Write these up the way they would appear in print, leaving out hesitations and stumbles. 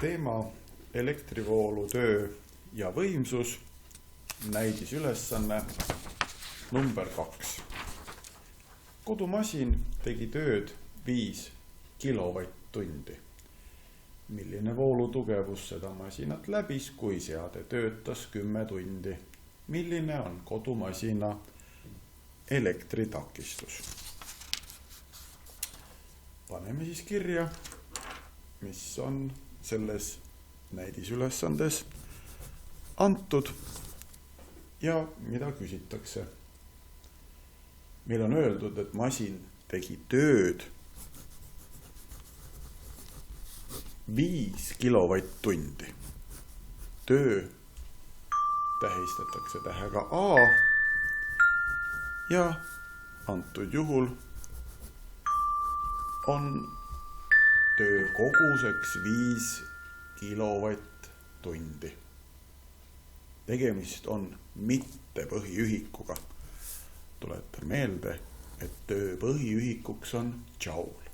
Teema elektrivoolu töö ja võimsus, näidisülesanne number 2. Kodumasin tegi tööd 5 kilovatt-tundi. Milline voolutugevus seda masinat läbis, kui seade töötas 10 tundi? Milline on kodumasina elektritakistus? Paneme siis kirja, mis on selles näidisülesandes antud ja mida küsitakse. Meil on öeldud, et masin tegi tööd 5 kilovatt-tundi. Töö tähistatakse tähega A ja antud juhul on töö koguseks 5 kilovatt-tundi. Tegemist on mitte põhiühikuga. Tuletan meelde, et töö põhiühikuks on joule.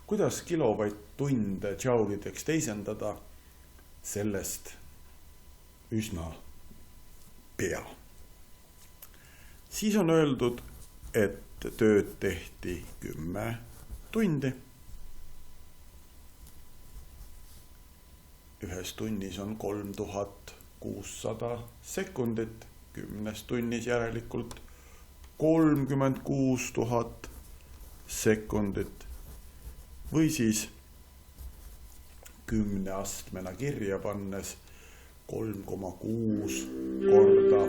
Kuidas kilovatt-tunde joulideks teisendada? Sellest üsna pea. Siis on öeldud, et tööd tehti 10 tundi. Ühes tunnis on 3600 sekundit, 10 tunnis järelikult 36 000 sekundit. Või siis 10 astmena kirja pannes 3,6 korda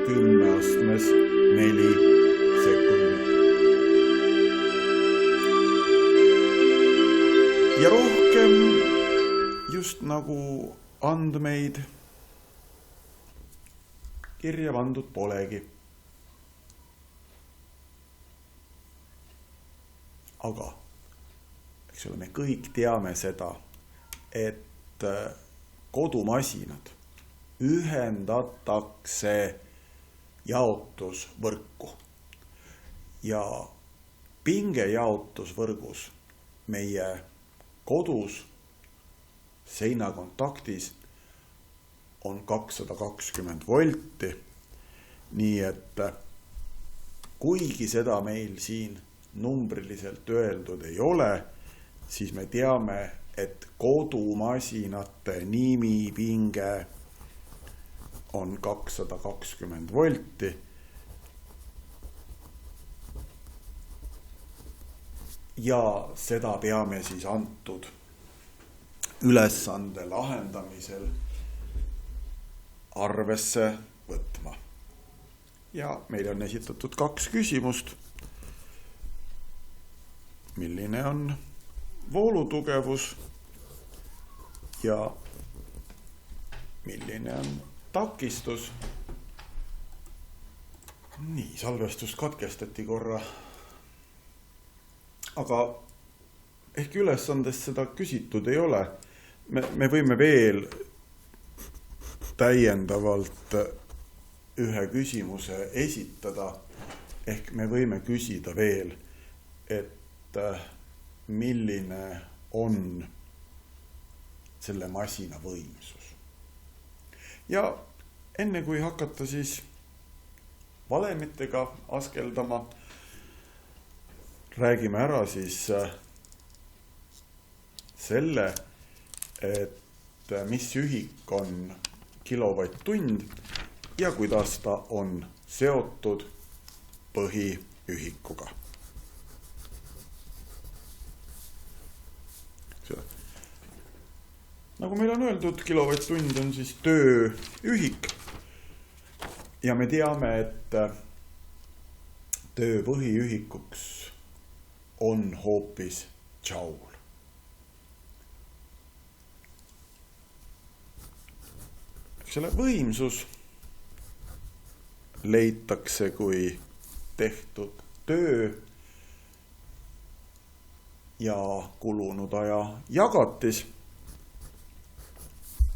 10 astmes 4 sekundit. Ja rohkem just nagu andmeid kirja pandud polegi. Aga eks ole, me kõik teame seda, et kodumasinad ühendatakse jaotusvõrku ja pingejaotusvõrgus meie kodus seinakontaktis on 220 volti, nii et kuigi seda meil siin numbriliselt öeldud ei ole, siis me teame, et kodumasinate nimipinge on 220 volti. Ja seda peame siis antud ülesande lahendamisel arvesse võtma. Ja meil on esitatud 2 küsimust. Milline on voolutugevus ja milline on takistus? Nii, salvestust katkestati korra. Aga ehk ülesandes seda küsitud ei ole. Me võime veel täiendavalt ühe küsimuse esitada. Ehk me võime küsida veel, et milline on selle masina võimsus. Ja enne kui hakata siis valemitega askeldama, räägime ära siis selle, et mis ühik on kilovatt-tund ja kuidas ta on seotud põhiühikuga. Nagu meil on öeldud, kilovatt-tund on siis tööühik ja me teame, et töö põhiühikuks on hoopis joule. Selle võimsus leitakse kui tehtud töö ja kulunud aja jagatis.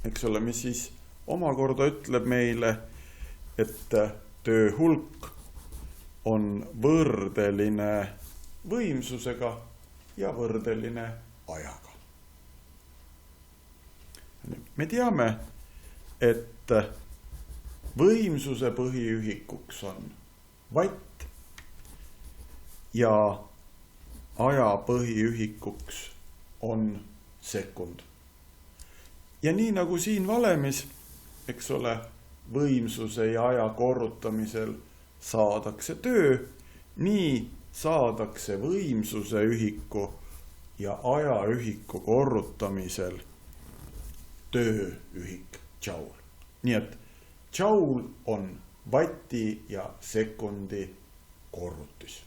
Eks ole, mis siis omakorda ütleb meile, et töö hulk on võrdeline võimsusega ja võrdeline ajaga. Me teame, et võimsuse põhiühikuks on vatt ja aja põhiühikuks on sekund. Ja nii nagu siin valemis, eks ole, võimsuse ja aja korrutamisel saadakse töö, nii saadakse võimsuse ühiku ja ajaühiku korrutamisel tööühik joule. Nii et joule on vatti ja sekundi korrutis.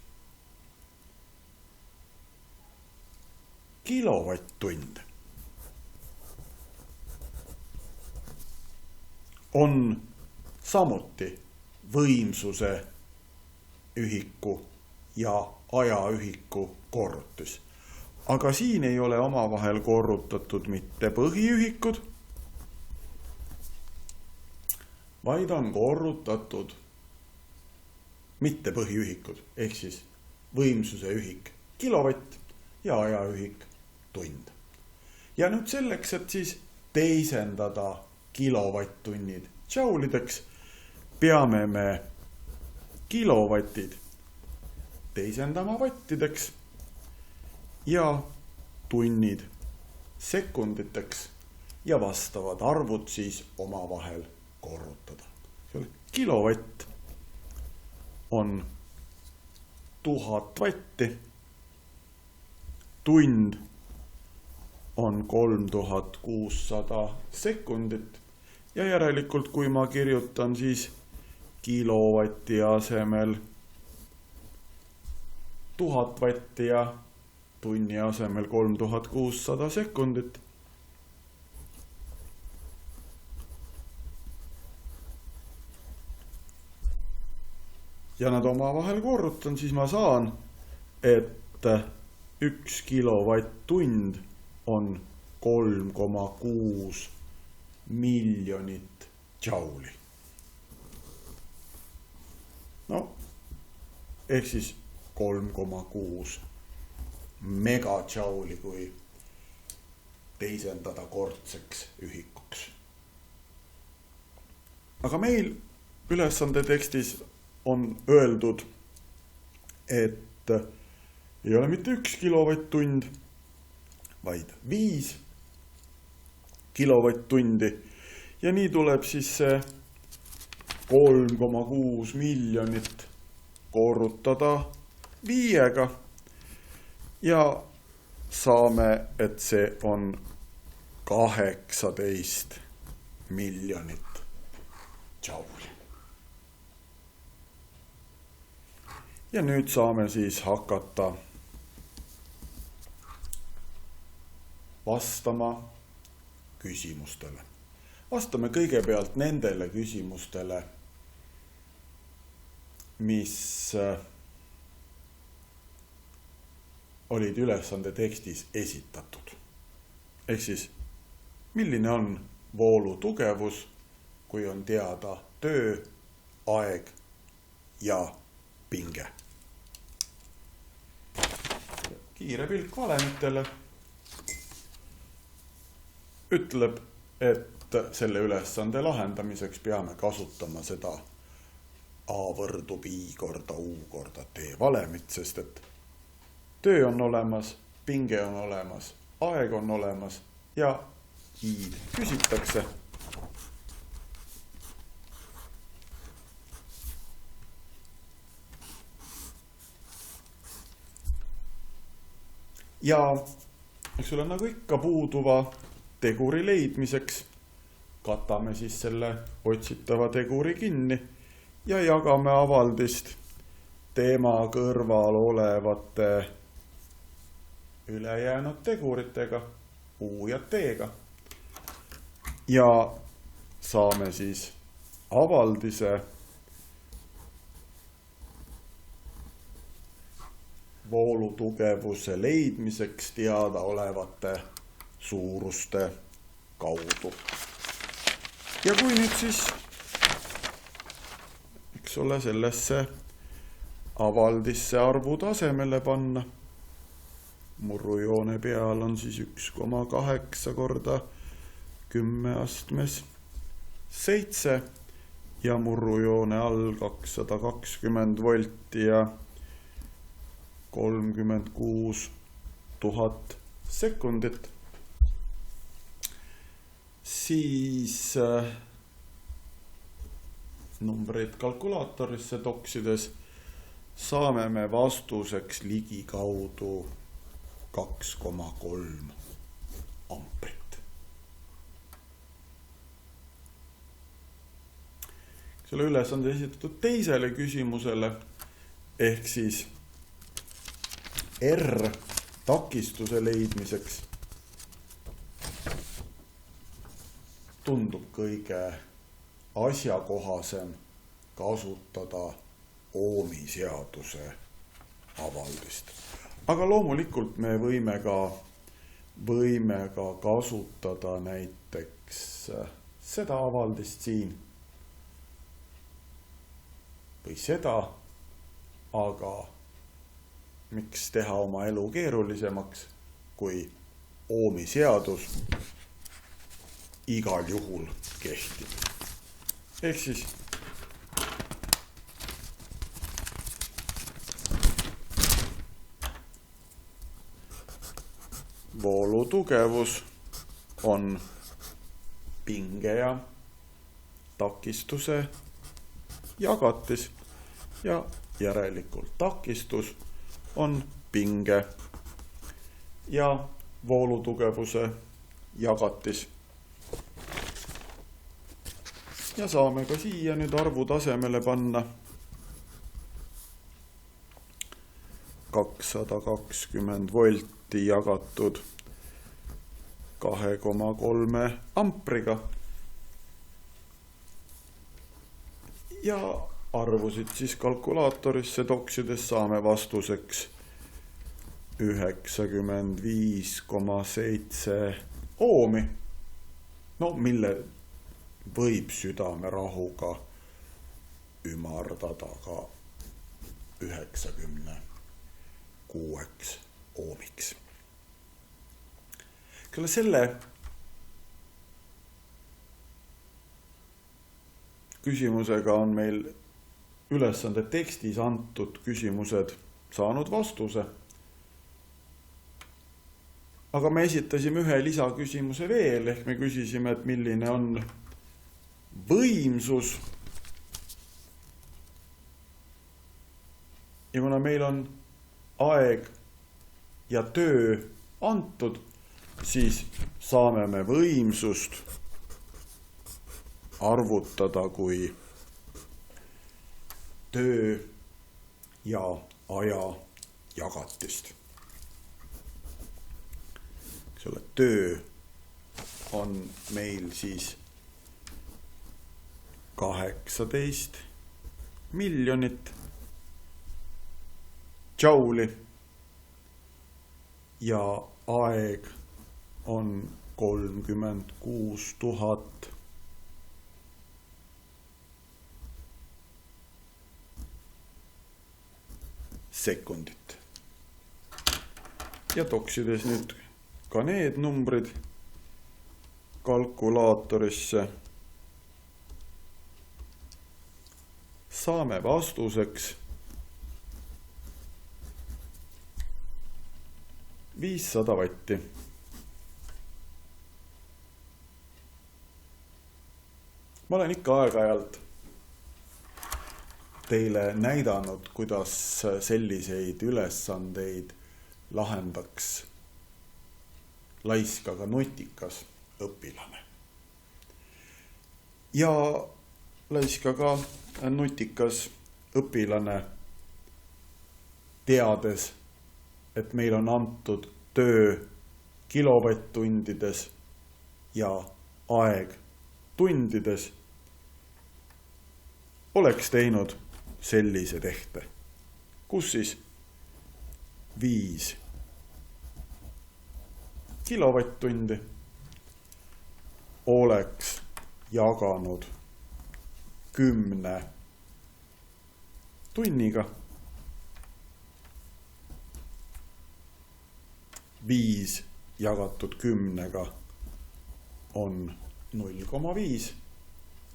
Kilovatt-tund on samuti võimsuse ühiku ja ajaühiku korrutis. Aga siin ei ole omavahel korrutatud mitte põhiühikud, vaid on korrutatud mitte põhiühikud, ehk siis võimsuse ühik kilovatt ja ajaühik tund. Ja nüüd selleks, et siis teisendada kilovatt-tunnid joulideks, peame me kilovatid teisendama vattideks ja tunnid sekunditeks ja vastavad arvud siis omavahel korrutada. Kilovatt on 1000 vatti, tund on 3600 sekundit ja järelikult, kui ma kirjutan siis kilovatti asemel 1000 vatti ja tunni asemel 3600 sekundit, ja nad omavahel korrutan, siis ma saan, et 1 kilovatt-tund on 3,6 miljonit jouli. No, ehk siis 3,6 megajouli, kui teisendada kordseks ühikuks. Aga meil ülesande tekstis on öeldud, et ei ole mitte 1 kilovatt-tund, vaid 5 kilovatt-tundi. Ja nii tuleb siis see 3,6 miljonit korrutada 5-ga ja saame, et see on 18 miljonit jouli. Ja nüüd saame siis hakata vastama küsimustele. Vastame kõigepealt nendele küsimustele, mis olid ülesande tekstis esitatud. Ehk siis, milline on voolu tugevus, kui on teada töö, aeg ja pinge. Kiire pilk valemitele ütleb, et selle ülesande lahendamiseks peame kasutama seda A võrdub I korda U korda T valemit, sest et töö on olemas, pinge on olemas, aeg on olemas ja I-d küsitakse. Ja eks ole, nagu ikka, puuduva teguri leidmiseks katame siis selle otsitava teguri kinni ja jagame avaldist tema kõrval olevate ülejäänud teguritega U ja T-ga. Ja saame siis avaldise voolutugevuse leidmiseks teadaolevate suuruste kaudu. Ja kui nüüd siis, eks ole, sellesse avaldisse arvud asemele panna, murrujoone peal on siis 1,8 korda 10 astmes 7 ja murrujoone all 220 volti ja 36 000 sekundit. Siis numbreid kalkulaatorisse toksides saame me vastuseks ligikaudu 2,3 amprit. Selle ülesande esitatud teisele küsimusele ehk siis R takistuse leidmiseks tundub kõige asjakohasem kasutada Ohmi seaduse avaldist. Aga loomulikult me võime ka kasutada näiteks seda avaldist siin või seda, aga miks teha oma elu keerulisemaks, kui Ohmi seadus igal juhul kehtib. Ehk siis voolu tugevus on pinge ja takistuse jagatis ja järelikult takistus on pinge ja voolutugevuse jagatis. Ja saame ka siia nüüd arvu tasemele panna 220 volti jagatud 2,3 ampriga. Ja arvusid siis kalkulaatorisse toksides saame vastuseks 95,7 ohmi, mille võib südamerahuga ümardada ka 96 ohmiks. Selle küsimusega on meil ülesande tekstis antud küsimused saanud vastuse. Aga me esitasime ühe lisaküsimuse veel, ehk me küsisime, et milline on võimsus. Ja kuna meil on aeg ja töö antud, siis saame me võimsust arvutada kui töö ja aja jagatist. Selle töö on meil siis 18 miljonit džauli ja aeg on 36 000 sekundit. Ja toksides nüüd ka need numbrid kalkulaatorisse, saame vastuseks 500 vatti. Ma olen ikka aeg-ajalt teile näidanud, kuidas selliseid ülesandeid lahendaks laisk, aga nutikas õpilane. Ja laisk, aga nutikas õpilane, teades, et meil on antud töö kilovatt-tundides ja aeg tundides, oleks teinud sellise tehte, kus siis 5 kilovatt-tundi oleks jaganud 10 tunniga. 5 jagatud 10-ga on 0,5,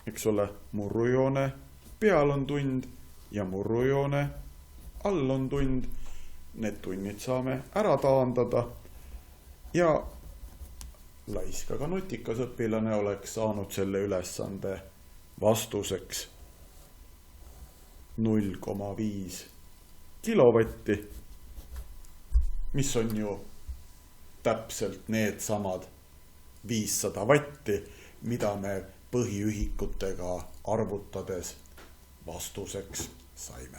eks ole, murrujoone peal on tund ja murrujoone all on tund. Need tunnid saame ära taandada ja laisk, aga nutikas õpilane oleks saanud selle ülesande vastuseks 0,5 kilovatti, mis on ju täpselt needsamad 500 vatti, mida me põhiühikutega arvutades vastuseks saime.